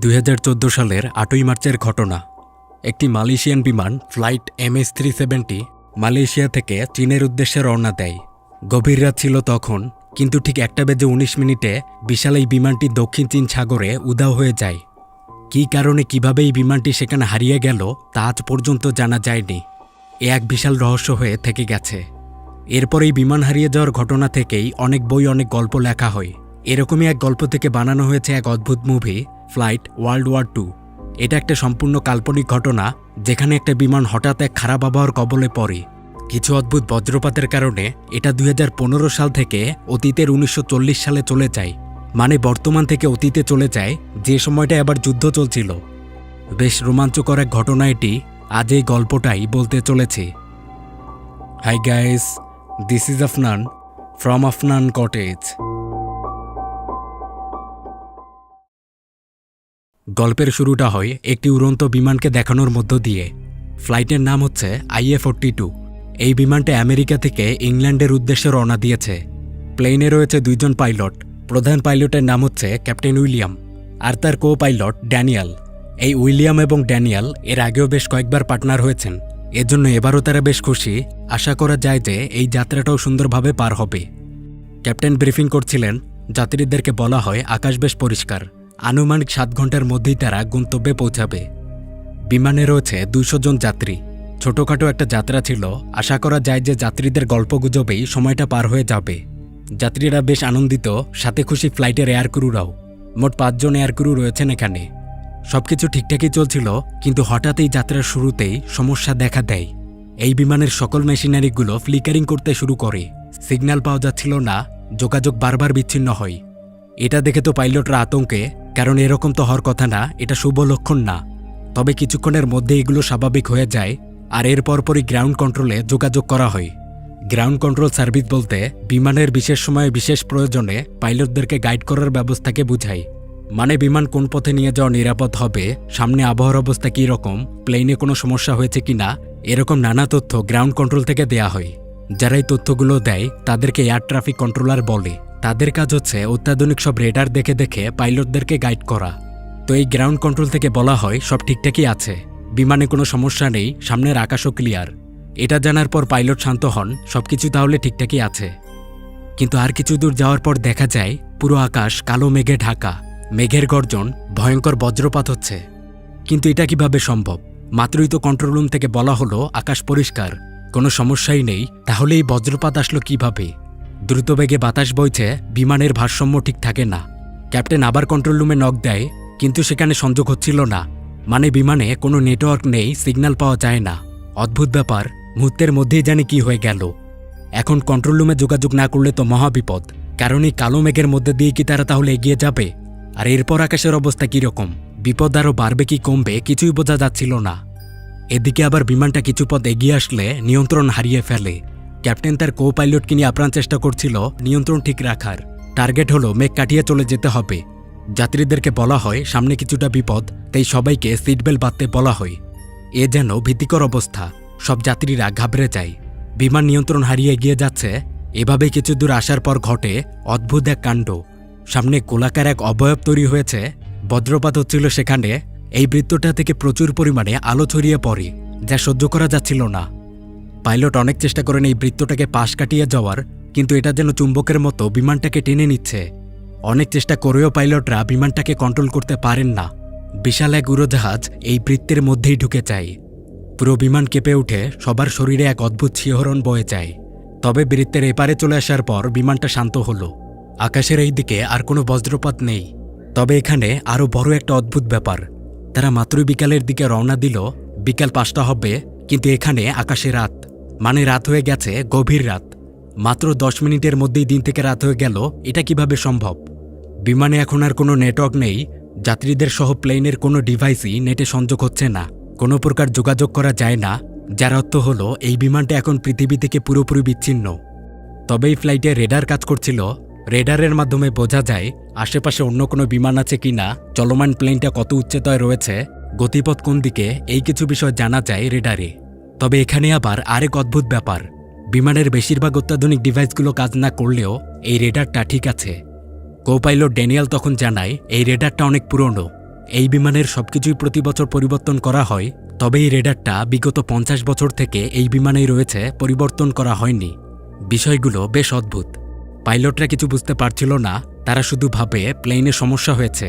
2014 সালের 8ই মার্চের ঘটনা। একটি মালয়েশিয়ান বিমান ফ্লাইট MH370 মালয়েশিয়া থেকে চীনের উদ্দেশ্যে রওনা দেয়। গভীর রাত ছিল তখন, কিন্তু ঠিক 1:19 বিশাল এই বিমানটি দক্ষিণ চীন সাগরে উধাও হয়ে যায়। কী কারণে কিভাবে এই বিমানটি সেখানে হারিয়ে গেল তা আজ পর্যন্ত জানা যায়নি। এ এক বিশাল রহস্য হয়ে থেকে গেছে। এরপর এই বিমান হারিয়ে যাওয়ার ঘটনা থেকেই অনেক বই, অনেক গল্প লেখা হয়। এরকমই এক গল্প থেকে বানানো হয়েছে এক অদ্ভুত মুভি, ফ্লাইট ওয়ার্ল্ড ওয়ার 2। এটা একটা সম্পূর্ণ কাল্পনিক ঘটনা, যেখানে একটা বিমান হঠাৎ এক খারাপ আবহাওয়ার কবলে পড়ে। কিছু অদ্ভুত বজ্রপাতের কারণে এটা 2015 সাল থেকে অতীতের 1940 সালে চলে যায়। মানে বর্তমান থেকে অতীতে চলে যায়, যে সময়টা আবার যুদ্ধ চলছিল। বেশ রোমাঞ্চকর এক ঘটনা এটি। আজ এই গল্পটাই বলতে চলেছি। Hi guys, this is Afnan from Afnan cottage. গল্পের শুরুটা হয় একটি উড়ন্ত বিমানকে দেখানোর মধ্য দিয়ে। ফ্লাইটের নাম হচ্ছে IA-42। এই বিমানটা আমেরিকা থেকে ইংল্যান্ডের উদ্দেশ্যে রওনা দিয়েছে। প্লেনে রয়েছে 2 জন পাইলট। প্রধান পাইলটের নাম হচ্ছে ক্যাপ্টেন উইলিয়াম, আর তার কো পাইলট ড্যানিয়েল। এই উইলিয়াম এবং ড্যানিয়েল এর আগেও বেশ কয়েকবার পার্টনার হয়েছেন, এজন্য এবারও তারা বেশ খুশি। আশা করা যায় যে এই যাত্রাটাও সুন্দরভাবে পার হবে। ক্যাপ্টেন ব্রিফিং করছিলেন। যাত্রীদেরকে বলা হয় আকাশ বেশ পরিষ্কার, আনুমানিক 7 ঘন্টার মধ্যেই তারা গন্তব্যে পৌঁছাবে। বিমানে রয়েছে 200 জন যাত্রী। ছোটখাটো একটা যাত্রা ছিল। আশা করা যায় যে যাত্রীদের গল্পগুজবেই সময়টা পার হয়ে যাবে। যাত্রীরা বেশ আনন্দিত, সাথে খুশি ফ্লাইটের এয়ারক্রুরাও। মোট 5 জন এয়ারক্রু রয়েছেন এখানে। সবকিছু ঠিকঠাকই চলছিল, কিন্তু হঠাৎ এই যাত্রার শুরুতেই সমস্যা দেখা দেয়। এই বিমানের সকল মেশিনারিগুলো ফ্লিকারিং করতে শুরু করে। সিগন্যাল পাওয়া যাচ্ছিল না, যোগাযোগ বারবার বিচ্ছিন্ন হয়। এটা দেখে তো পাইলটরা আতঙ্কে, কারণ এরকম তো হওয়ার কথা না, এটা শুভ লক্ষণ না। তবে কিছুক্ষণের মধ্যে এগুলো স্বাভাবিক হয়ে যায়, আর এর পরপরই গ্রাউন্ড কন্ট্রোলে যোগাযোগ করা হয়। গ্রাউন্ড কন্ট্রোল সার্ভিস বলতে বিমানের বিশেষ সময়ে বিশেষ প্রয়োজনে পাইলটদেরকে গাইড করার ব্যবস্থাকে বুঝায়। মানে বিমান কোন পথে নিয়ে যাওয়া নিরাপদ হবে, সামনে আবহাওয়ার অবস্থা কী রকম, প্লেনে কোনো সমস্যা হয়েছে কিনা, এরকম নানা তথ্য গ্রাউন্ড কন্ট্রোল থেকে দেয়া হয়। যারা এই তথ্যগুলো দেয় তাদেরকে এয়ার ট্রাফিক কন্ট্রোলার বলে। তাদের কাজ হচ্ছে অত্যাধুনিক সব রেডার দেখে দেখে পাইলটদেরকে গাইড করা। তো এই গ্রাউন্ড কন্ট্রোল থেকে বলা হয় সব ঠিকঠাকই আছে, বিমানে কোনো সমস্যা নেই, সামনের আকাশও ক্লিয়ার। এটা জানার পর পাইলট শান্ত হন, সবকিছু তাহলে ঠিকঠাকই আছে। কিন্তু আর কিছু দূর যাওয়ার পর দেখা যায় পুরো আকাশ কালো মেঘে ঢাকা। মেঘের গর্জন, ভয়ঙ্কর বজ্রপাত হচ্ছে। কিন্তু এটা কিভাবে সম্ভব? মাত্রই তো কন্ট্রোল রুম থেকে বলা হলো আকাশ পরিষ্কার, কোনো সমস্যাই নেই। তাহলে এই বজ্রপাত আসলো কিভাবে? দ্রুতবেগে বাতাস বইছে, বিমানের ভারসাম্য ঠিক থাকে না। ক্যাপ্টেন আবার কন্ট্রোল রুমে নক দেয়, কিন্তু সেখানে সংযোগ হচ্ছিল না। মানে বিমানে কোনো নেটওয়ার্ক নেই, সিগন্যাল পাওয়া যায় না। অদ্ভুত ব্যাপার, মুহূর্তের মধ্যেই জানি কি হয়ে গেল। এখন কন্ট্রোল রুমে যোগাযোগ না করলে তো মহাবিপদ, কারণ এই কালো মেঘের মধ্যে দিয়ে কি তারা তাহলে এগিয়ে যাবে? আর এরপর আকাশের অবস্থা কীরকম, বিপদ আরও বাড়বে কি কমবে কিছুই বোঝা যাচ্ছিল না। এদিকে আবার বিমানটা কিছু পথ এগিয়ে আসলে নিয়ন্ত্রণ হারিয়ে ফেলে। ক্যাপ্টেন তার কো পাইলটকে নিয়ে আপ্রাণ চেষ্টা করছিল নিয়ন্ত্রণ ঠিক রাখার। টার্গেট হলো মেঘ কাটিয়ে চলে যেতে হবে। যাত্রীদেরকে বলা হয় সামনে কিছুটা বিপদ, তাই সবাইকে সিট বেল্ট বাঁধতে বলা হয়। এ যেন ভীতিকর অবস্থা, সব যাত্রীরা ঘাবড়ে যায়। বিমান নিয়ন্ত্রণ হারিয়ে এগিয়ে যাচ্ছে। এভাবে কিছু দূর আসার পর ঘটে অদ্ভুত এক কাণ্ড। সামনে গোলাকার এক অবয়ব তৈরি হয়েছে। বজ্রপাত হচ্ছিল সেখানে। এই বৃত্তটা থেকে প্রচুর পরিমাণে আলো ছড়িয়ে পড়ে, যা সহ্য করা যাচ্ছিল না। পাইলট অনেক চেষ্টা করেন এই বৃত্তটাকে পাশ কাটিয়ে যাওয়ার, কিন্তু এটা যেন চুম্বকের মতো বিমানটাকে টেনে নিচ্ছে। অনেক চেষ্টা করেও পাইলটরা বিমানটাকে কন্ট্রোল করতে পারেন না। বিশাল এক উড়োজাহাজ এই বৃত্তের মধ্যেই ঢুকে যায়। পুরো বিমান কেঁপে উঠে, সবার শরীরে এক অদ্ভুত শিহরণ বয়ে যায়। তবে বৃত্তের এপারে চলে আসার পর বিমানটা শান্ত হলো। আকাশের এই দিকে আর কোনো বজ্রপাত নেই। তবে এখানে আরও বড় একটা অদ্ভুত ব্যাপার। তারা মাত্রই বিকালের দিকে রওনা দিল, বিকাল 5টা হবে, কিন্তু এখানে আকাশে রাত। মানে রাত হয়ে গেছে, গভীর রাত। মাত্র 10 মিনিটের মধ্যেই দিন থেকে রাত হয়ে গেল, এটা কিভাবে সম্ভব? বিমানে এখন আর কোনো নেটওয়ার্ক নেই। যাত্রীদের সহ প্লেনের কোনো ডিভাইসই নেটে সংযোগ হচ্ছে না, কোনো প্রকার যোগাযোগ করা যায় না। যার অর্থ হলো এই বিমানটা এখন পৃথিবী থেকে পুরোপুরি বিচ্ছিন্ন। তবে এই ফ্লাইটে রেডার কাজ করছিল। রেডারের মাধ্যমে বোঝা যায় আশেপাশে অন্য কোনো বিমান আছে কিনা, চলমান প্লেনটা কত উচ্চতায় রয়েছে, গতিপথ কোন দিকে, এই কিছু বিষয় জানা যায় রেডারে। তবে এখানে আবার আরেক অদ্ভুত ব্যাপার। বিমানের বেশিরভাগ অত্যাধুনিক ডিভাইসগুলো কাজ না করলেও এই রেডারটা ঠিক আছে। কো পাইলট ড্যানিয়েল তখন জানায় এই রেডারটা অনেক পুরনো। এই বিমানের সবকিছুই প্রতি বছর পরিবর্তন করা হয়, তবে এই রেডারটা বিগত 50 বছর থেকে এই বিমানেই রয়েছে, পরিবর্তন করা হয়নি। বিষয়গুলো বেশ অদ্ভুত। পাইলটরা কিছু বুঝতে পারছিল না, তারা শুধু ভাবে প্লেনে সমস্যা হয়েছে।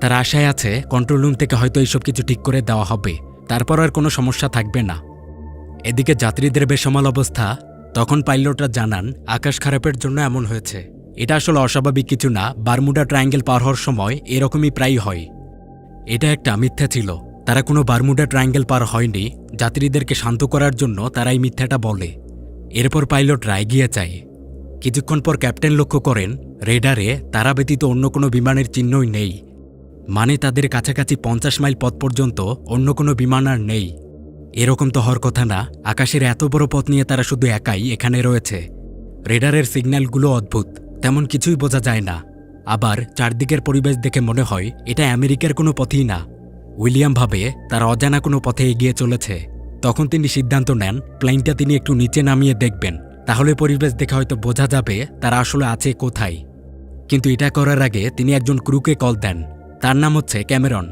তারা আশায় আছে কন্ট্রোল রুম থেকে হয়তো এইসব কিছু ঠিক করে দেওয়া হবে, তারপর আর কোনো সমস্যা থাকবে না। এদিকে যাত্রীদের বেসামাল অবস্থা। তখন পাইলটরা জানান আকাশ খারাপের জন্য এমন হয়েছে। এটা আসলে অস্বাভাবিক কিছু না, বারমুডা ট্রায়াঙ্গেল পার হওয়ার সময় এরকমই প্রায়ই হয়। এটা একটা মিথ্যা ছিল, তারা কোনো বারমুডা ট্রায়াঙ্গেল পার হয়নি। যাত্রীদেরকে শান্ত করার জন্য তারা এই মিথ্যাটা বলে। এরপর পাইলটরা এগিয়ে যায়। কিছুক্ষণ পর ক্যাপ্টেন লক্ষ্য করেন রেডারে তারা ব্যতীত অন্য কোনো বিমানের চিহ্নই নেই। মানে তাদের কাছাকাছি 50 মাইল পথ পর্যন্ত অন্য কোনো বিমান আর নেই। এরকম তো হওয়ার কথা না, আকাশের এত বড় পথ নিয়ে তারা শুধু একাই এখানে রয়েছে। রেডারের সিগন্যালগুলো অদ্ভুত, তেমন কিছুই বোঝা যায় না। আবার চারদিকের পরিবেশ দেখে মনে হয় এটা আমেরিকার কোনো পথই না। উইলিয়াম ভাবে তার অজানা কোনো পথে এগিয়ে চলেছে। তখন তিনি সিদ্ধান্ত নেন প্লেনটা তিনি একটু নিচে নামিয়ে দেখবেন, তাহলে পরিবেশ দেখে হয়তো বোঝা যাবে তারা আসলে আছে কোথায়। কিন্তু এটা করার আগে তিনি একজন ক্রুকে কল দেন। তার নাম হচ্ছে ক্যামেরন।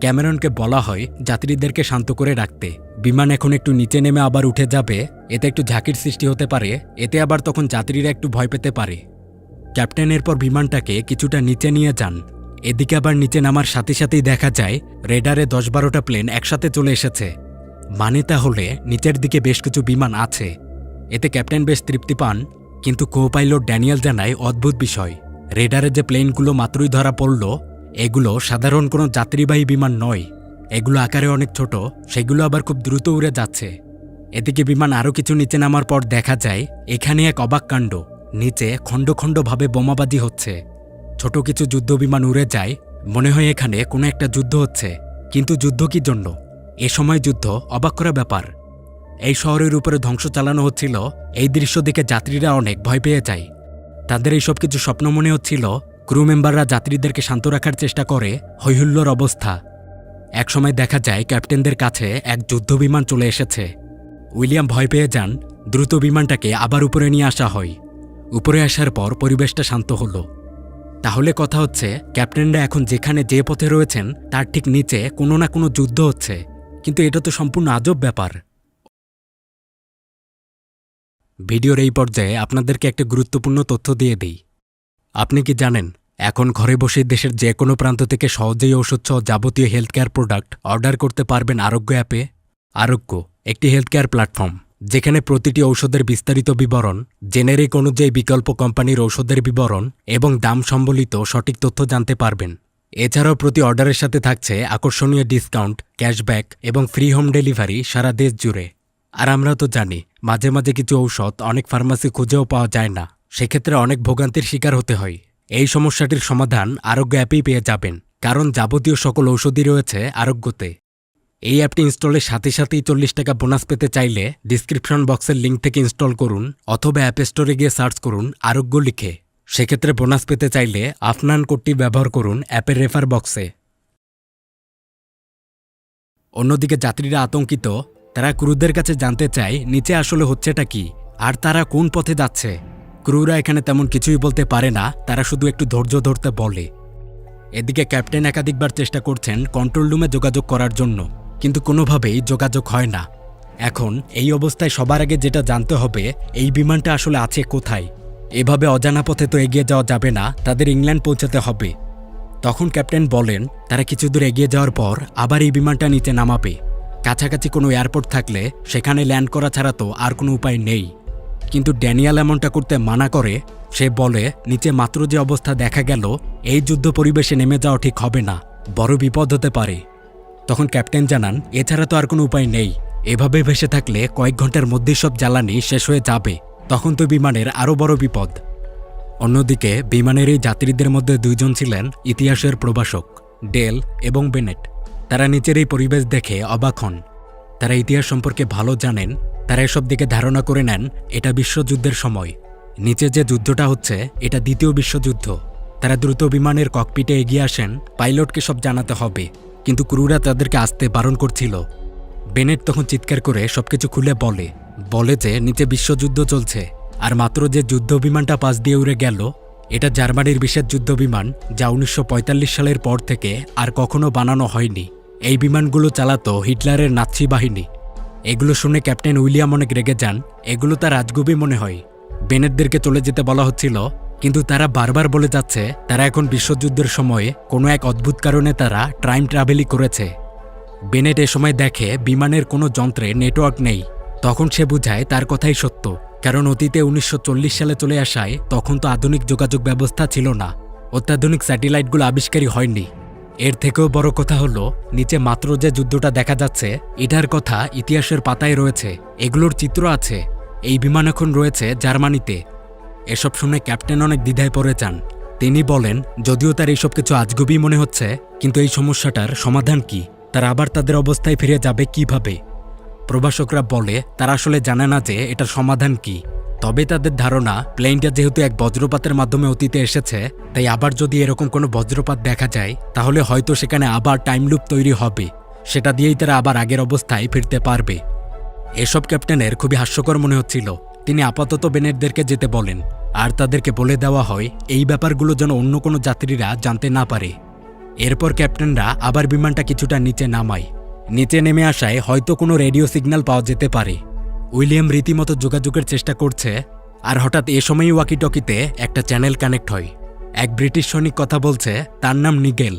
ক্যামেরনকে বলা হয় যাত্রীদেরকে শান্ত করে রাখতে। বিমান এখন একটু নিচে নেমে আবার উঠে যাবে, এতে একটু ঝাঁকির সৃষ্টি হতে পারে, এতে আবার তখন যাত্রীরা একটু ভয় পেতে পারে। ক্যাপ্টেন এরপর বিমানটাকে কিছুটা নিচে নিয়ে যান। এদিকে আবার নিচে নামার সাথে সাথেই দেখা যায় রেডারে 10-12টা প্লেন একসাথে চলে এসেছে। মানে তাহলে নিচের দিকে বেশ কিছু বিমান আছে। এতে ক্যাপ্টেন বেশ তৃপ্তি পান। কিন্তু কো পাইলট ড্যানিয়েল জানায় অদ্ভুত বিষয়। রেডারে যে প্লেনগুলো মাত্রই ধরা পড়ল, এগুলো সাধারণ কোনো যাত্রীবাহী বিমান নয়। এগুলো আকারে অনেক ছোট, সেগুলো আবার খুব দ্রুত উড়ে যাচ্ছে। এদিকে বিমান আরও কিছু নিচে নামার পর দেখা যায় এখানে এক অবাক কাণ্ড। নিচে খণ্ড খণ্ডভাবে বোমাবাজি হচ্ছে। ছোট কিছু যুদ্ধ বিমান উড়ে যায়, মনে হয় এখানে কোনো একটা যুদ্ধ হচ্ছে। কিন্তু যুদ্ধ কি জন্য? এ সময় যুদ্ধ অবাক করা ব্যাপার। এই শহরের উপরে ধ্বংস চালানো হচ্ছিল। এই দৃশ্য দেখে যাত্রীরা অনেক ভয় পেয়ে যায়। তাদের এই সব কিছু স্বপ্ন মনে হচ্ছিল। ক্রু মেম্বাররা যাত্রীদেরকে শান্ত রাখার চেষ্টা করে, হৈহুল্লোর অবস্থা। একসময় দেখা যায় ক্যাপ্টেনদের কাছে এক যুদ্ধ বিমান চলে এসেছে। উইলিয়াম ভয় পেয়ে যান। দ্রুত বিমানটাকে আবার উপরে নিয়ে আসা হয়। উপরে আসার পর পরিবেশটা শান্ত হলো। তাহলে কথা হচ্ছে ক্যাপ্টেনরা এখন যেখানে যে পথে রয়েছেন তার ঠিক নিচে কোনো না কোনো যুদ্ধ হচ্ছে। কিন্তু এটা তো সম্পূর্ণ আজব ব্যাপার। ভিডিওর এই পর্যায়ে আপনাদেরকে একটা গুরুত্বপূর্ণ তথ্য দিয়ে দিই। আপনি কি জানেন এখন ঘরে বসে দেশের যে কোনো প্রান্ত থেকে সহজেই ঔষধসহ যাবতীয় হেলথ কেয়ার প্রোডাক্ট অর্ডার করতে পারবেন আরোগ্য অ্যাপে? আরোগ্য একটি হেলথ কেয়ার প্ল্যাটফর্ম, যেখানে প্রতিটি ঔষধের বিস্তারিত বিবরণ, জেনেরিক অনুযায়ী বিকল্প কোম্পানির ঔষধের বিবরণ এবং দাম সম্বলিত সঠিক তথ্য জানতে পারবেন। এছাড়াও প্রতি অর্ডারের সাথে থাকছে আকর্ষণীয় ডিসকাউন্ট, ক্যাশব্যাক এবং ফ্রি হোম ডেলিভারি সারা দেশ জুড়ে। আর আমরা তো জানি মাঝে মাঝে কিছু ঔষধ অনেক ফার্মাসি খুঁজেও পাওয়া যায় না, সেক্ষেত্রে অনেক ভোগান্তির শিকার হতে হয়। এই সমস্যাটির সমাধান আরোগ্য অ্যাপেই পেয়ে যাবেন, কারণ যাবতীয় সকল ঔষধই রয়েছে আরোগ্যতে। এই অ্যাপটি ইনস্টলের সাথে সাথেই 40 টাকা বোনাস পেতে চাইলে ডিসক্রিপশন বক্সের লিঙ্ক থেকে ইনস্টল করুন, অথবা অ্যাপ স্টোরে গিয়ে সার্চ করুন আরোগ্য লিখে। সেক্ষেত্রে বোনাস পেতে চাইলে আফনান কোডটি ব্যবহার করুন অ্যাপের রেফার বক্সে। অন্যদিকে যাত্রীরা আতঙ্কিত। তারা ক্রুদের কাছে জানতে চায় নিচে আসলে হচ্ছেটা কি, আর তারা কোন পথে যাচ্ছে। ক্রুরা এখানে তেমন কিছুই বলতে পারে না, তারা শুধু একটু ধৈর্য ধরতে বলে। এদিকে ক্যাপ্টেন একাধিকবার চেষ্টা করছেন কন্ট্রোল রুমে যোগাযোগ করার জন্য, কিন্তু কোনোভাবেই যোগাযোগ হয় না। এখন এই অবস্থায় সবার আগে যেটা জানতে হবে এই বিমানটা আসলে আছে কোথায়। এভাবে অজানা পথে তো এগিয়ে যাওয়া যাবে না, তাদের ইংল্যান্ড পৌঁছাতে হবে। তখন ক্যাপ্টেন বলেন তারা কিছু দূর এগিয়ে যাওয়ার পর আবার এই বিমানটা নিচে নামাবে। কাছাকাছি কোনো এয়ারপোর্ট থাকলে সেখানে ল্যান্ড করা ছাড়া তো আর কোনো উপায় নেই। কিন্তু ড্যানিয়েল এমনটা করতে মানা করে। সে বলে নিচে মাত্র যে অবস্থা দেখা গেল, এই যুদ্ধ পরিবেশে নেমে যাওয়া ঠিক হবে না, বড় বিপদ হতে পারে। তখন ক্যাপ্টেন জানান এছাড়া তো আর কোনো উপায় নেই, এভাবে ভেসে থাকলে কয়েক ঘন্টার মধ্যেই সব জ্বালানি শেষ হয়ে যাবে, তখন তো বিমানের আরও বড় বিপদ। অন্যদিকে বিমানের এই যাত্রীদের মধ্যে দুইজন ছিলেন ইতিহাসের প্রভাষক, ডেল এবং বেনেট। তারা নিচের এই পরিবেশ দেখে অবাক হন। তারা ইতিহাস সম্পর্কে ভালো জানেন। তারা এসব দিকে ধারণা করে নেন এটা বিশ্বযুদ্ধের সময়। নিচে যে যুদ্ধটা হচ্ছে এটা দ্বিতীয় বিশ্বযুদ্ধ। তারা দ্রুত বিমানের ককপিটে এগিয়ে আসেন, পাইলটকে সব জানাতে হবে, কিন্তু ক্রুরা তাদেরকে আসতে বারণ করছিল। বেনেট তখন চিৎকার করে সবকিছু খুলে বলে যে নিচে বিশ্বযুদ্ধ চলছে, আর মাত্র যে যুদ্ধ বিমানটা পাশ দিয়ে উড়ে গেল এটা জার্মানির বিশেষ যুদ্ধবিমান, যা 1945 সালের পর থেকে আর কখনো বানানো হয়নি। এই বিমানগুলো চালাতো হিটলারের নাৎসি বাহিনী। এগুলো শুনে ক্যাপ্টেন উইলিয়াম অনেক রেগে যান। এগুলো তার রাজগুবি মনে হয়। বেনেটদেরকে চলে যেতে বলা হচ্ছিল, কিন্তু তারা বারবার বলে যাচ্ছে তারা এখন বিশ্বযুদ্ধের সময়ে কোনো এক অদ্ভুত কারণে তারা টাইম ট্রাভেলই করেছে। বেনেট এ সময় দেখে বিমানের কোনো যন্ত্রে নেটওয়ার্ক নেই। তখন সে বুঝায় তার কথাই সত্য, কারণ অতীতে 1940 সালে চলে আসায় তখন তো আধুনিক যোগাযোগ ব্যবস্থা ছিল না, অত্যাধুনিক স্যাটেলাইটগুলো আবিষ্কারই হয়নি। এর থেকেও বড় কথা হলো, নিচে মাত্র যে যুদ্ধটা দেখা যাচ্ছে এটার কথা ইতিহাসের পাতায় রয়েছে, এগুলোর চিত্র আছে। এই বিমান এখন রয়েছে জার্মানিতে। এসব শুনে ক্যাপ্টেন অনেক দ্বিধায় পড়ে যান। তিনি বলেন, যদিও তার এইসব কিছু আজগুবি মনে হচ্ছে, কিন্তু এই সমস্যাটার সমাধান কি? তারা আবার তাদের অবস্থায় ফিরে যাবে কিভাবে? প্রভাষকরা বলে তারা আসলে জানে না যে এটার সমাধান কি। তবে তাদের ধারণা, প্লেনটা যেহেতু এক বজ্রপাতের মাধ্যমে অতীতে এসেছে, তাই আবার যদি এরকম কোনো বজ্রপাত দেখা যায় তাহলে হয়তো সেখানে আবার টাইম লুপ তৈরি হবে। সেটা দিয়েই তারা আবার আগের অবস্থায় ফিরতে পারবে। এসব ক্যাপ্টেনের খুবই হাস্যকর মনে হচ্ছিল। তিনি আপাতত বেনেটদেরকে যেতে বলেন, আর তাদেরকে বলে দেওয়া হয় এই ব্যাপারগুলো যেন অন্য কোনো যাত্রীরা জানতে না পারে। এরপর ক্যাপ্টেনরা আবার বিমানটা কিছুটা নিচে নামায়। নিচে নেমে আসায় হয়তো কোনো রেডিও সিগন্যাল পাওয়া যেতে পারে। উইলিয়াম রীতিমতো যোগাযোগের চেষ্টা করছে, আর হঠাৎ এ সময়ই ওয়াকিটকিতে একটা চ্যানেল কানেক্ট হয়। এক ব্রিটিশ সৈনিক কথা বলছে, তার নাম নিগেল।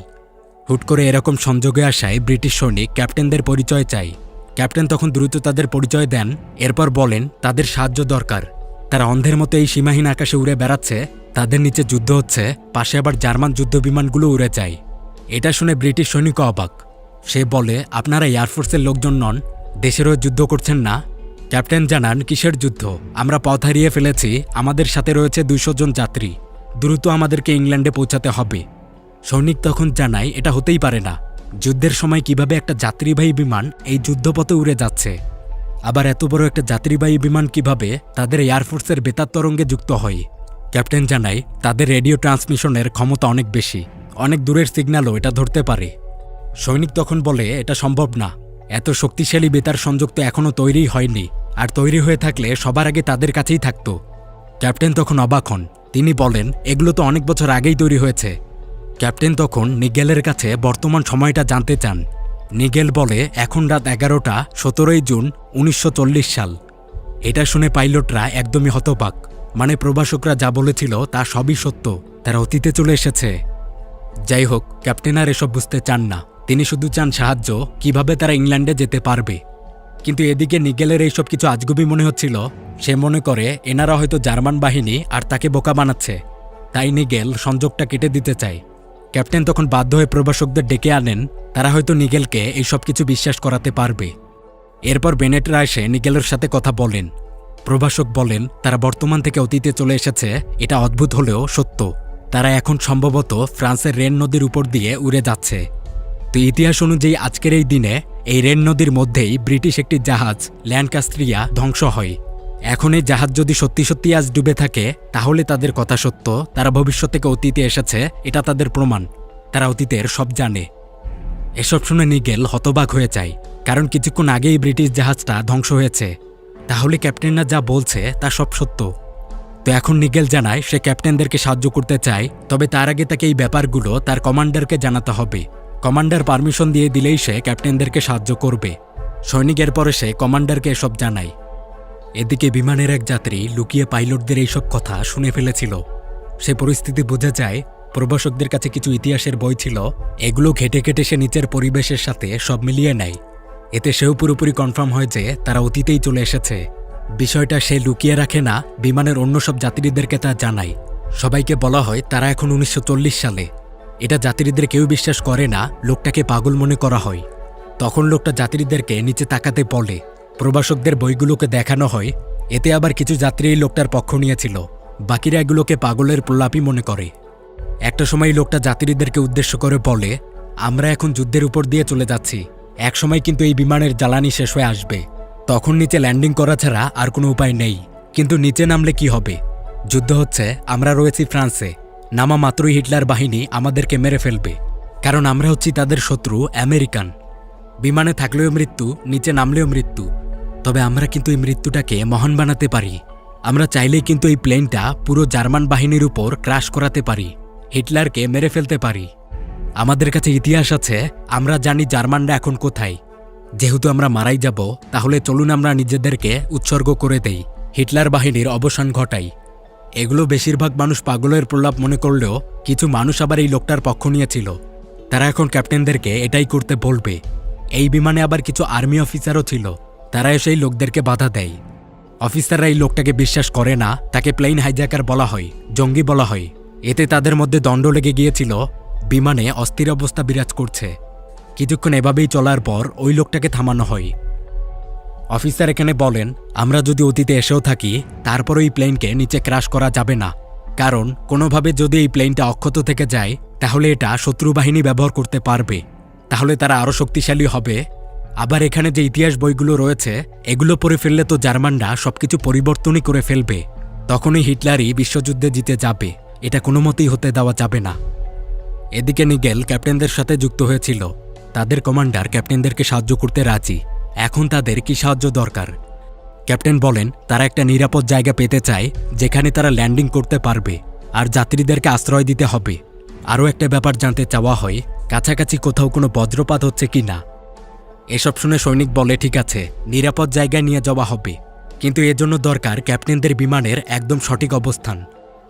হুট করে এরকম সংযোগে আসায় ব্রিটিশ সৈনিক ক্যাপ্টেনদের পরিচয় চায়। ক্যাপ্টেন তখন দ্রুত তাদের পরিচয় দেন। এরপর বলেন তাদের সাহায্য দরকার। তারা অন্ধের মতো এই সীমাহীন আকাশে উড়ে বেড়াচ্ছে, তাদের নিচে যুদ্ধ হচ্ছে, পাশে আবার জার্মান যুদ্ধ বিমানগুলো উড়ে যায়। এটা শুনে ব্রিটিশ সৈনিকও অবাক। সে বলে, আপনারা এয়ারফোর্সের লোকজন নন, দেশেরও যুদ্ধ করছেন না? ক্যাপ্টেন জানান, কিসের যুদ্ধ? আমরা পথ হারিয়ে ফেলেছি, আমাদের সাথে রয়েছে 200 জন যাত্রী। দ্রুত আমাদেরকে ইংল্যান্ডে পৌঁছাতে হবে। সৈনিক তখন জানায় এটা হতেই পারে না। যুদ্ধের সময় কিভাবে একটা যাত্রীবাহী বিমান এই যুদ্ধপথে উড়ে যাচ্ছে? আবার এত বড় একটা যাত্রীবাহী বিমান কিভাবে তাদের এয়ারফোর্সের বেতার তরঙ্গে যুক্ত হয়? ক্যাপ্টেন জানায় তাদের রেডিও ট্রান্সমিশনের ক্ষমতা অনেক বেশি, অনেক দূরের সিগন্যালও এটা ধরতে পারে। সৈনিক তখন বলে এটা সম্ভব না, এত শক্তিশালী বেতার সংযোগ তো এখনও তৈরি হয়নি, আর তৈরি হয়ে থাকলে সবার আগে তাদের কাছেই থাকতো। ক্যাপ্টেন তখন অবাক হন। তিনি বলেন এগুলো তো অনেক বছর আগেই তৈরি হয়েছে। ক্যাপ্টেন তখন নিগেলের কাছে বর্তমান সময়টা জানতে চান। নিগেল বলে এখন রাত 11টা, 17 জুন 1940 সাল। এটা শুনে পাইলটরা একদমই হতবাক। মানে প্রভাষকরা যা বলেছিল তা সবই সত্য, তারা অতীতে চলে এসেছে। যাই হোক, ক্যাপ্টেন আর এসব বুঝতে চান না। তিনি শুধু চান সাহায্য, কিভাবে তারা ইংল্যান্ডে যেতে পারবে। কিন্তু এদিকে নিগেলের এইসব কিছু আজগুবি মনে হচ্ছিল। সে মনে করে এনারা হয়তো জার্মান বাহিনী আর তাকে বোকা বানাচ্ছে, তাই নিগেল সংযোগটা কেটে দিতে চায়। ক্যাপ্টেন তখন বাধ্য হয়ে প্রভাষকদের ডেকে আনেন। তারা হয়তো নিগেলকে এই সব কিছু বিশ্বাস করাতে পারবে। এরপর বেনেটরা এসে নিগেলের সাথে কথা বলেন। প্রভাষক বলেন তারা বর্তমান থেকে অতীতে চলে এসেছে, এটা অদ্ভুত হলেও সত্য। তারা এখন সম্ভবত ফ্রান্সের রেন নদীর উপর দিয়ে উড়ে যাচ্ছে। তো ইতিহাস অনুযায়ী আজকের এই দিনে এই রেন নদীর মধ্যেই ব্রিটিশ একটি জাহাজ ল্যান্ডকাস্ট্রিয়া ধ্বংস হয়। এখন এই জাহাজ যদি সত্যি সত্যি আজ ডুবে থাকে, তাহলে তাদের কথা সত্য, তারা ভবিষ্যৎ থেকে অতীতে এসেছে, এটা তাদের প্রমাণ। তারা অতীতের সব জানে। এসব শুনে নিগেল হতবাক হয়ে যায়, কারণ কিছুক্ষণ আগেই ব্রিটিশ জাহাজটা ধ্বংস হয়েছে। তাহলে ক্যাপ্টেনরা যা বলছে তা সব সত্য। তো এখন নিগেল জানায় সে ক্যাপ্টেনদেরকে সাহায্য করতে চায়, তবে তার আগে তাকে এই ব্যাপারগুলো তার কমান্ডারকে জানাতে হবে। কমান্ডার পারমিশন দিয়ে দিলেই সে ক্যাপ্টেনদেরকে সাহায্য করবে। সৈনিকের পরে সে কমান্ডারকে এসব জানায়। এদিকে বিমানের এক যাত্রী লুকিয়ে পাইলটদের এইসব কথা শুনে ফেলেছিল। সে পরিস্থিতি বুঝে যায়। প্রভাষকদের কাছে কিছু ইতিহাসের বই ছিল, এগুলো ঘেটে ঘেটে সে নিচের পরিবেশের সাথে সব মিলিয়ে নেয়। এতে সেও পুরোপুরি কনফার্ম হয় যে তারা অতীতেই চলে এসেছে। বিষয়টা সে লুকিয়ে রাখে না, বিমানের অন্য সব যাত্রীদেরকে তা জানায়। সবাইকে বলা হয় তারা এখন 1940 সালে। এটা যাত্রীদের কেউ বিশ্বাস করে না, লোকটাকে পাগল মনে করা হয়। তখন লোকটা যাত্রীদেরকে নিচে তাকাতে বলে। প্রভাষকদের বইগুলোকে দেখানো হয়। এতে আবার কিছু যাত্রী এই লোকটার পক্ষ নিয়েছিল, বাকিরা এগুলোকে পাগলের প্রলাপই মনে করে। একটা সময় লোকটা যাত্রীদেরকে উদ্দেশ্য করে বলে, আমরা এখন যুদ্ধের উপর দিয়ে চলে যাচ্ছি, এক সময় কিন্তু এই বিমানের জ্বালানি শেষ হয়ে আসবে, তখন নিচে ল্যান্ডিং করা ছাড়া আর কোনো উপায় নেই। কিন্তু নিচে নামলে কি হবে? যুদ্ধ হচ্ছে, আমরা রয়েছি ফ্রান্সে, নামা মাত্রই হিটলার বাহিনী আমাদেরকে মেরে ফেলবে, কারণ আমরা হচ্ছি তাদের শত্রু আমেরিকান। বিমানে থাকলেও মৃত্যু, নিচে নামলেও মৃত্যু, তবে আমরা কিন্তু এই মৃত্যুটাকে মহান বানাতে পারি। আমরা চাইলেই কিন্তু এই প্লেনটা পুরো জার্মান বাহিনীর উপর ক্র্যাশ করাতে পারি, হিটলারকে মেরে ফেলতে পারি। আমাদের কাছে ইতিহাস আছে, আমরা জানি জার্মানরা এখন কোথায়। যেহেতু আমরা মারাই যাব, তাহলে চলুন আমরা নিজেদেরকে উৎসর্গ করে দেই, হিটলার বাহিনীর অবসান ঘটাই। এগুলো বেশিরভাগ মানুষ পাগলের প্রলাপ মনে করলেও কিছু মানুষ আবার এই লোকটার পক্ষ নিয়েছিল। তারা এখন ক্যাপ্টেনদেরকে এটাই করতে বলবে। এই বিমানে আবার কিছু আর্মি অফিসারও ছিল, তারা এসে এই লোকদেরকে বাধা দেয়। অফিসাররা এই লোকটাকে বিশ্বাস করে না, তাকে প্লেন হাইজ্যাকার বলা হয়, জঙ্গি বলা হয়। এতে তাদের মধ্যে দ্বন্দ্ব লেগে গিয়েছিল, বিমানে অস্থির অবস্থা বিরাজ করছে। কিছুক্ষণ এভাবেই চলার পর ওই লোকটাকে থামানো হয়। অফিসার এখানে বলেন, আমরা যদি অতীতে এসেও থাকি, তারপর এই প্লেনকে নিচে ক্র্যাশ করা যাবে না, কারণ কোনোভাবে যদি এই প্লেনটা অক্ষত থেকে যায়, তাহলে এটা শত্রু বাহিনী ব্যবহার করতে পারবে, তাহলে তারা আরও শক্তিশালী হবে। আবার এখানে যে ইতিহাস বইগুলো রয়েছে, এগুলো পড়ে ফেললে তো জার্মানরা সবকিছু পরিবর্তনই করে ফেলবে, তখনই হিটলারই বিশ্বযুদ্ধে জিতে যাবে, এটা কোনো মতেই হতে দেওয়া যাবে না। এদিকে নিগেল ক্যাপ্টেনদের সাথে যুক্ত হয়েছিল, তাদের কমান্ডার ক্যাপ্টেনদেরকে সাহায্য করতে রাজি। এখন তাদের কি সাহায্য দরকার? ক্যাপ্টেন বলেন তারা একটা নিরাপদ জায়গা পেতে চায়, যেখানে তারা ল্যান্ডিং করতে পারবে, আর যাত্রীদেরকে আশ্রয় দিতে হবে। আরও একটা ব্যাপার জানতে চাওয়া হয়, কাছাকাছি কোথাও কোনো বজ্রপাত হচ্ছে কি না। এসব শুনে সৈনিক বলে, ঠিক আছে, নিরাপদ জায়গায় নিয়ে যাওয়া হবে, কিন্তু এজন্য দরকার ক্যাপ্টেনদের বিমানের একদম সঠিক অবস্থান।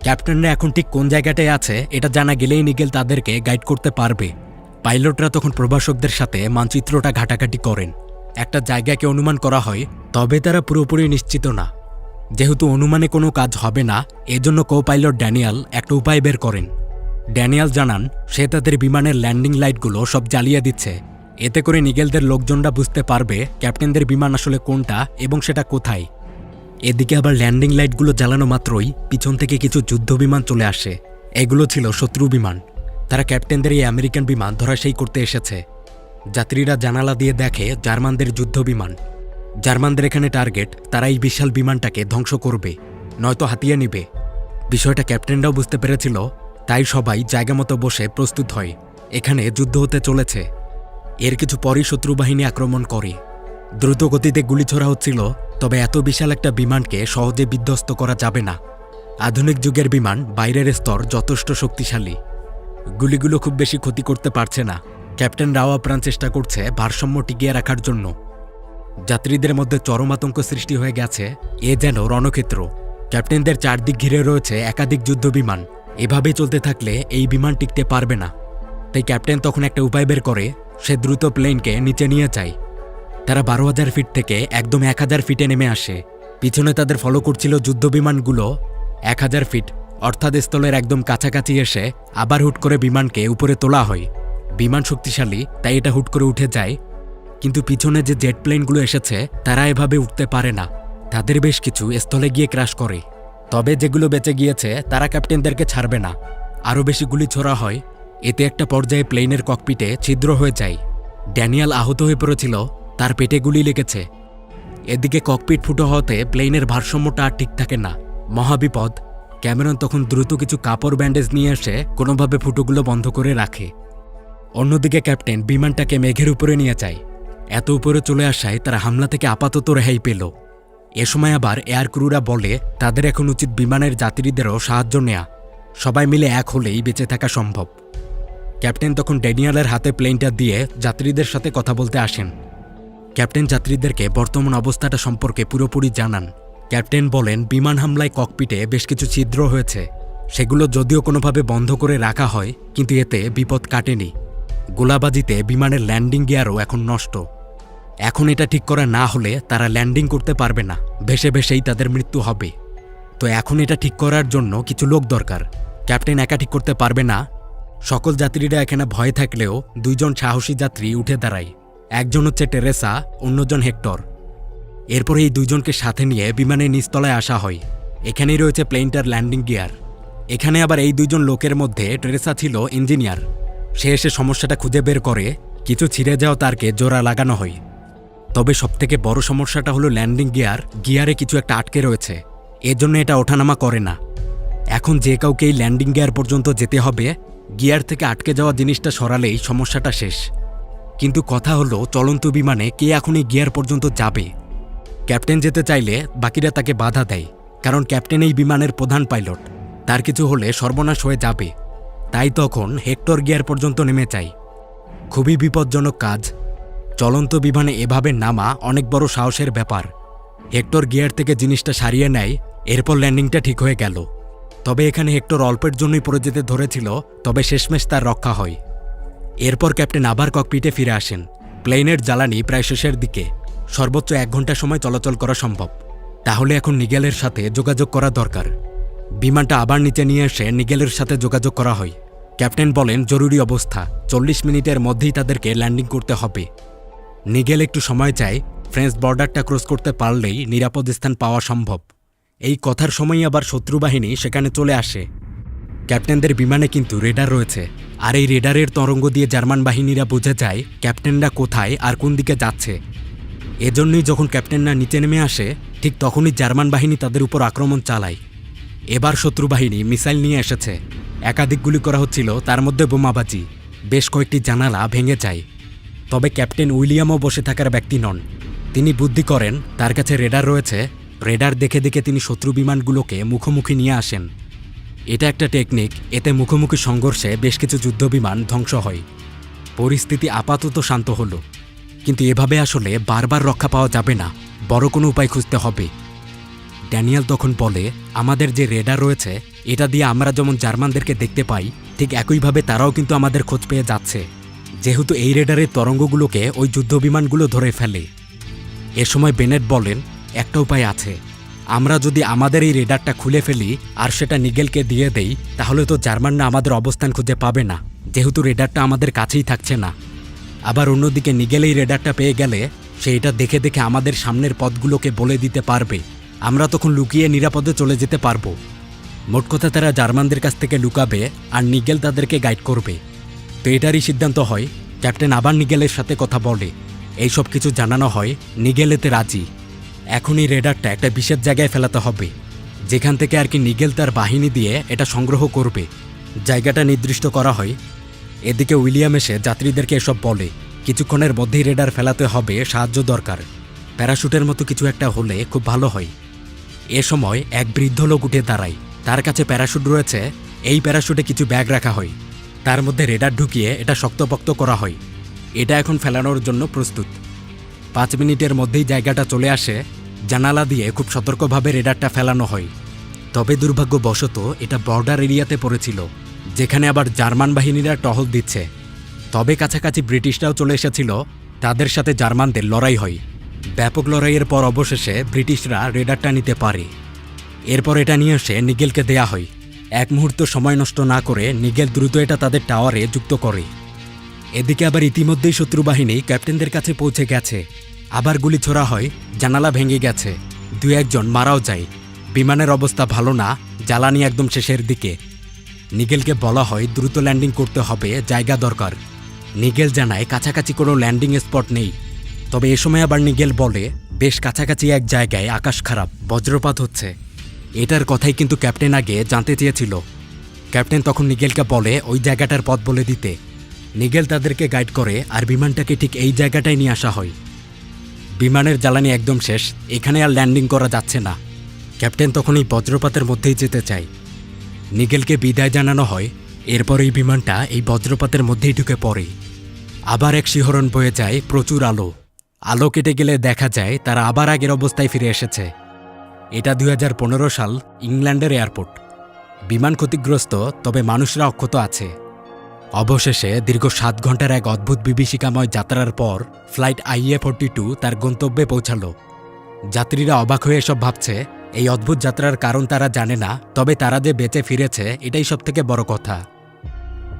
ক্যাপ্টেনরা এখন ঠিক কোন জায়গাটায় আছে এটা জানা গেলেই নিগেল তাদেরকে গাইড করতে পারবে। পাইলটরা তখন প্রভাষকদের সাথে মানচিত্রটা ঘাটাঘাটি করেন। একটা জায়গাকে অনুমান করা হয়, তবে তারা পুরোপুরি নিশ্চিত না। যেহেতু অনুমানে কোনো কাজ হবে না, এজন্য কো পাইলট ড্যানিয়াল একটা উপায় বের করেন। ড্যানিয়াল জানান সে তাদের বিমানের ল্যান্ডিং লাইটগুলো সব জ্বালিয়ে দিচ্ছে, এতে করে নিগেলদের লোকজনরা বুঝতে পারবে ক্যাপ্টেনদের বিমান আসলে কোনটা এবং সেটা কোথায়। এদিকে আবার ল্যান্ডিং লাইটগুলো জ্বালানো মাত্রই পিছন থেকে কিছু যুদ্ধ বিমান চলে আসে। এগুলো ছিল শত্রু বিমান, তারা ক্যাপ্টেনদের এই আমেরিকান বিমান ধরাশায়ী করতে এসেছে। যাত্রীরা জানালা দিয়ে দেখে জার্মানদের যুদ্ধ বিমান। জার্মানদের এখানে টার্গেট, তারা এই বিশাল বিমানটাকে ধ্বংস করবে, নয়তো হাতিয়ে নিবে। বিষয়টা ক্যাপ্টেনরাও বুঝতে পেরেছিল, তাই সবাই জায়গা মতো বসে প্রস্তুত হয়। এখানে যুদ্ধ হতে চলেছে। এর কিছু পরই শত্রু বাহিনী আক্রমণ করে। দ্রুত গতিতে গুলি ছোড়া হচ্ছিল, তবে এত বিশাল একটা বিমানকে সহজে বিধ্বস্ত করা যাবে না। আধুনিক যুগের বিমান বাইরের স্তর যথেষ্ট শক্তিশালী, গুলিগুলো খুব বেশি ক্ষতি করতে পারছে না। ক্যাপ্টেন রাও আপ্রাণ চেষ্টা করছে ভারসাম্য টিকিয়ে রাখার জন্য। যাত্রীদের মধ্যে চরম আতঙ্ক সৃষ্টি হয়ে গেছে, এ যেন রণক্ষেত্র। ক্যাপ্টেনদের চারদিক ঘিরে রয়েছে একাধিক যুদ্ধ বিমান। এভাবে চলতে থাকলে এই বিমান টিকতে পারবে না। তাই ক্যাপ্টেন তখন একটা উপায় বের করে, সে দ্রুত প্লেনকে নিচে নিয়ে যায়। তারা 12,000 ফিট থেকে একদম 1,000 ফিটে নেমে আসে। পিছনে তাদের ফলো করছিল যুদ্ধ বিমানগুলো। 1,000 ফিট অর্থাৎ স্থলের একদম কাছাকাছি এসে আবার হুট করে বিমানকে উপরে তোলা হয়। বিমান শক্তিশালী, তাই এটা হুট করে উঠে যায়। কিন্তু পিছনে যে জেট প্লেনগুলো এসেছে, তারা এভাবে উঠতে পারে না। তাদের বেশ কিছু স্থলে গিয়ে ক্র্যাশ করে। তবে যেগুলো বেঁচে গিয়েছে তারা ক্যাপ্টেনদেরকে ছাড়বে না। আরও বেশি গুলি ছোড়া হয়। এতে একটা পর্যায়ে প্লেনের ককপিটে ছিদ্র হয়ে যায়। ড্যানিয়াল আহত হয়ে পড়েছিল, তার পেটে গুলি লেগেছে। এদিকে ককপিট ফুটো হতে প্লেনের ভারসাম্যটা আর ঠিক থাকে না, মহাবিপদ। ক্যামেরন তখন দ্রুত কিছু কাপড় ব্যান্ডেজ নিয়ে এসে কোনোভাবে ফুটোগুলো বন্ধ করে রাখে। অন্যদিকে ক্যাপ্টেন বিমানটাকে মেঘের উপরে নিয়ে যায়। এত উপরে চলে আসায় তারা হামলা থেকে আপাতত রেহাই পেল। এ সময় আবার এয়ার ক্রুরা বলে তাদের এখন উচিত বিমানের যাত্রীদেরও সাহায্য নেয়া, সবাই মিলে এক হলেই বেঁচে থাকা সম্ভব। ক্যাপ্টেন তখন ড্যানিয়ালের হাতে প্লেনটা দিয়ে যাত্রীদের সাথে কথা বলতে আসেন। ক্যাপ্টেন যাত্রীদেরকে বর্তমান অবস্থাটা সম্পর্কে পুরোপুরি জানান। ক্যাপ্টেন বলেন বিমান হামলায় ককপিটে বেশ কিছু ছিদ্র হয়েছে, সেগুলো যদিও কোনোভাবে বন্ধ করে রাখা হয়, কিন্তু এতে বিপদ কাটেনি। গোলাবাজিতে বিমানের ল্যান্ডিং গিয়ারও এখন নষ্ট। এখন এটা ঠিক করা না হলে তারা ল্যান্ডিং করতে পারবে না, ভেসে ভেসেই তাদের মৃত্যু হবে। তো এখন এটা ঠিক করার জন্য কিছু লোক দরকার। ক্যাপ্টেন একা ঠিক করতে পারবে না। সকল যাত্রীরা এখানে ভয় থাকলেও 2 জন সাহসী যাত্রী উঠে দাঁড়ায়। একজন হচ্ছে টেরেসা, অন্যজন হেক্টর। এরপরে এই 2 জনকে সাথে নিয়ে বিমানের নিচতলায় আসা হয়। এখানেই রয়েছে প্লেনটার ল্যান্ডিং গিয়ার। এখানে আবার এই 2 জন লোকের মধ্যে টেরেসা ছিল ইঞ্জিনিয়ার। সে এসে সমস্যাটা খুঁজে বের করে, কিছু ছিঁড়ে যাওয়া তারকে জোড়া লাগানো হয়। তবে সবথেকে বড় সমস্যাটা হলো ল্যান্ডিং গিয়ারে কিছু একটা আটকে রয়েছে, এজন্য এটা ওঠানামা করে না। এখন যে কাউকে এই ল্যান্ডিং গিয়ার পর্যন্ত যেতে হবে, গিয়ার থেকে আটকে যাওয়া জিনিসটা সরালেই সমস্যাটা শেষ। কিন্তু কথা হলো চলন্ত বিমানে কে এখন এই গিয়ার পর্যন্ত যাবে? ক্যাপ্টেন যেতে চাইলে বাকিরা তাকে বাধা দেয়। কারণ ক্যাপ্টেন এই বিমানের প্রধান পাইলট, তার কিছু হলে সর্বনাশ হয়ে যাবে। তাই তখন হেক্টর গিয়ার পর্যন্ত নেমে যায়। খুবই বিপজ্জনক কাজ। চলন্ত বিমানে এভাবে নামা অনেক বড় সাহসের ব্যাপার। হেক্টর গিয়ার থেকে জিনিসটা সারিয়ে নেয়, এরপর ল্যান্ডিংটা ঠিক হয়ে গেল। তবে এখানে হেক্টর অল্পের জন্যই পড়ে যেতে ধরেছিল, তবে শেষমেশ তার রক্ষা হয়। এরপর ক্যাপ্টেন আবার ককপিটে ফিরে আসেন। প্লেনের জ্বালানি প্রায় শেষের দিকে, সর্বোচ্চ 1 ঘন্টা সময় চলাচল করা সম্ভব। তাহলে এখন নিগেলের সাথে যোগাযোগ করা দরকার। বিমানটা আবার নিচে নিয়ে এসে নিগেলের সাথে যোগাযোগ করা হয়। ক্যাপ্টেন বলেন জরুরি অবস্থা, 40 মিনিটের মধ্যেই তাদেরকে ল্যান্ডিং করতে হবে। নিগেল একটু সময় চায়, ফ্রেঞ্চ বর্ডারটা ক্রস করতে পারলেই নিরাপদ স্থান পাওয়া সম্ভব। এই কথার সময়ই আবার শত্রু বাহিনী সেখানে চলে আসে। ক্যাপ্টেনদের বিমানে কিন্তু রেডার রয়েছে, আর এই রেডারের তরঙ্গ দিয়ে জার্মান বাহিনীরা বুঝে যায় ক্যাপ্টেনরা কোথায় আর কোন দিকে যাচ্ছে। এজন্যই যখন ক্যাপ্টেনরা নিচে নেমে আসে, ঠিক তখনই জার্মান বাহিনী তাদের উপর আক্রমণ চালায়। এবার শত্রু বাহিনী মিসাইল নিয়ে এসেছে, একাধিক গুলি করা হচ্ছিল, তার মধ্যে বোমাবাজি। বেশ কয়েকটি জানালা ভেঙে যায়। তবে ক্যাপ্টেন উইলিয়ামও বসে থাকার ব্যক্তি নন। তিনি বুদ্ধি করেন, তার কাছে রেডার রয়েছে। রেডার দেখে দেখে তিনি শত্রু বিমানগুলোকে মুখোমুখি নিয়ে আসেন। এটা একটা টেকনিক, এতে মুখোমুখি সংঘর্ষে বেশ কিছু যুদ্ধবিমান ধ্বংস হয়। পরিস্থিতি আপাতত শান্ত হলো, কিন্তু এভাবে আসলে বারবার রক্ষা পাওয়া যাবে না, বড় কোনো উপায় খুঁজতে হবে। ড্যানিয়েল তখন বলে, আমাদের যে রেডার রয়েছে এটা দিয়ে আমরা যেমন জার্মানদেরকে দেখতে পাই, ঠিক একইভাবে তারাও কিন্তু আমাদের খোঁজ পেয়ে যাচ্ছে, যেহেতু এই রেডারের তরঙ্গগুলোকে ওই যুদ্ধবিমানগুলো ধরে ফেলে। এ সময় বেনেট বলেন, একটা উপায় আছে। আমরা যদি আমাদের এই রেডারটা খুলে ফেলি আর সেটা নিগেলকে দিয়ে দেই, তাহলে তো জার্মানরা আমাদের অবস্থান খুঁজে পাবে না, যেহেতু রেডারটা আমাদের কাছেই থাকছে না। আবার অন্যদিকে নিগেল এই রেডারটা পেয়ে গেলে সে এটা দেখে দেখে আমাদের সামনের পথগুলোকে বলে দিতে পারবে। আমরা তখন লুকিয়ে নিরাপদে চলে যেতে পারবো। মোট কথা তারা জার্মানদের কাছ থেকে লুকাবে আর নিগেল তাদেরকে গাইড করবে। তো এটারই সিদ্ধান্ত হয়। ক্যাপ্টেন আবার নিগেলের সাথে কথা বলে, এইসব কিছু জানানো হয়। নিগেল এতে রাজি। এখন এই রেডারটা একটা বিশেষ জায়গায় ফেলাতে হবে, যেখান থেকে আর কি নিগেল তার বাহিনী দিয়ে এটা সংগ্রহ করবে। জায়গাটা নির্দিষ্ট করা হয়। এদিকে উইলিয়াম এসে যাত্রীদেরকে এসব বলে, কিছুক্ষণের মধ্যেই রেডার ফেলাতে হবে, সাহায্য দরকার। প্যারাশুটের মতো কিছু একটা হলে খুব ভালো হয়। এ সময় এক বৃদ্ধ লোক উঠে দাঁড়ায়, তার কাছে প্যারাশুট রয়েছে। এই প্যারাশুটে কিছু ব্যাগ রাখা হয়, তার মধ্যে রেডার ঢুকিয়ে এটা শক্তপোক্ত করা হয়। এটা এখন ফেলানোর জন্য প্রস্তুত। 5 মিনিটের মধ্যেই জায়গাটা চলে আসে। জানালা দিয়ে খুব সতর্কভাবে রেডারটা ফেলানো হয়। তবে দুর্ভাগ্যবশত এটা বর্ডার এরিয়াতে পড়েছিল, যেখানে আবার জার্মান বাহিনীরা টহল দিচ্ছে। তবে কাছাকাছি ব্রিটিশরাও চলে এসেছিল, তাদের সাথে জার্মানদের লড়াই হয়। ব্যাপক লড়াইয়ের পর অবশেষে ব্রিটিশরা রেডারটা নিতে পারে। এরপর এটা নিয়ে এসে নিগেলকে দেয়া হয়। এক মুহূর্ত সময় নষ্ট না করে নিগেল দ্রুত এটা তাদের টাওয়ারে যুক্ত করে। এদিকে আবার ইতিমধ্যেই শত্রু বাহিনী ক্যাপ্টেনদের কাছে পৌঁছে গেছে। আবার গুলি ছোড়া হয়, জানালা ভেঙে গেছে, 2-1 জন মারাও যায়। বিমানের অবস্থা ভালো না, জ্বালানি একদম শেষের দিকে। নিগেলকে বলা হয় দ্রুত ল্যান্ডিং করতে হবে, জায়গা দরকার। নিগেল জানায় কাছাকাছি কোনো ল্যান্ডিং স্পট নেই। তবে এ সময় আবার নিগেল বলে, বেশ কাছাকাছি এক জায়গায় আকাশ খারাপ, বজ্রপাত হচ্ছে। এটার কথাই কিন্তু ক্যাপ্টেন আগে জানতে চেয়েছিল। ক্যাপ্টেন তখন নিগেলকে বলে ওই জায়গাটার পথ বলে দিতে। নিগেল তাদেরকে গাইড করে আর বিমানটাকে ঠিক এই জায়গাটায় নিয়ে আসা হয়। বিমানের জ্বালানি একদম শেষ, এখানে আর ল্যান্ডিং করা যাচ্ছে না। ক্যাপ্টেন তখন এই বজ্রপাতের মধ্যেই যেতে চায়। নিগেলকে বিদায় জানানো হয়। এরপর এই বিমানটা এই বজ্রপাতের মধ্যেই ঢুকে পড়ে। আবার এক শিহরণ বয়ে যায়, প্রচুর আলো। আলো কেটে গেলে দেখা যায় তারা আবার আগের অবস্থায় ফিরে এসেছে। এটা 2015 সাল, ইংল্যান্ডের এয়ারপোর্ট। বিমান ক্ষতিগ্রস্ত, তবে মানুষরা অক্ষত আছে। অবশেষে দীর্ঘ 7 ঘন্টার এক অদ্ভুত বিভীষিকাময় যাত্রার পর ফ্লাইট IA-42 তার গন্তব্যে পৌঁছালো। যাত্রীরা অবাক হয়ে এসব ভাবছে। এই অদ্ভুত যাত্রার কারণ তারা জানে না, তবে তারা যে বেঁচে ফিরেছে এটাই সবথেকে বড় কথা।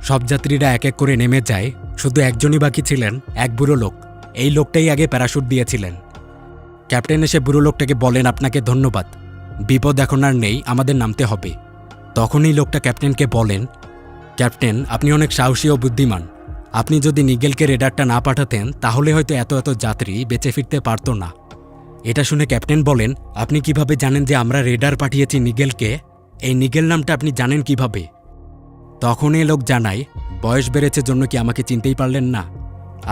সব যাত্রীরা এক এক করে নেমে যায়, শুধু একজনই বাকি ছিলেন, এক বুড়ো লোক। এই লোকটাই আগে প্যারাশুট দিয়েছিলেন। ক্যাপ্টেন এসে বুড়ো লোকটাকে বলেন, আপনাকে ধন্যবাদ, বিপদ এখন আর নেই, আমাদের নামতে হবে। তখনই লোকটা ক্যাপ্টেনকে বলেন, ক্যাপ্টেন আপনি অনেক সাহসী ও বুদ্ধিমান। আপনি যদি নিগেলকে রেডারটা না পাঠাতেন তাহলে হয়তো এত এত যাত্রী বেঁচে ফিরতে পারত না। এটা শুনে ক্যাপ্টেন বলেন, আপনি কিভাবে জানেন যে আমরা রেডার পাঠিয়েছি নিগেলকে? এই নিগেল নামটা আপনি জানেন কিভাবে? তখন এই লোক জানায়, বয়স বেড়েছে জন্য কি আমাকে চিনতেই পারলেন না?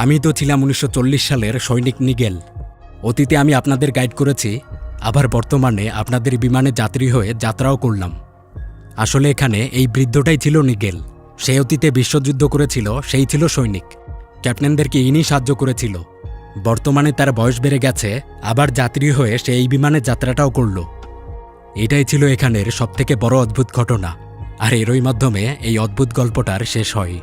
আমি তো ছিলাম 1940 সালের সৈনিক নিগেল। অতীতে আমি আপনাদের গাইড করেছি, আবার বর্তমানে আপনাদের বিমানে যাত্রী হয়ে যাত্রাও করলাম। আসলে এখানে এই বৃদ্ধটাই ছিল নিগেল। সে অতীতে বিশ্বযুদ্ধ করেছিল, সেই ছিল সৈনিক। ক্যাপ্টেনদেরকে ইনি সাহায্য করেছিল। বর্তমানে তার বয়স বেড়ে গেছে, আবার যাত্রী হয়ে সে এই বিমানে যাত্রাটাও করল। এটাই ছিল এখানের সবথেকে বড় অদ্ভুত ঘটনা, আর এরই মাধ্যমে এই অদ্ভুত গল্পটার শেষ হয়।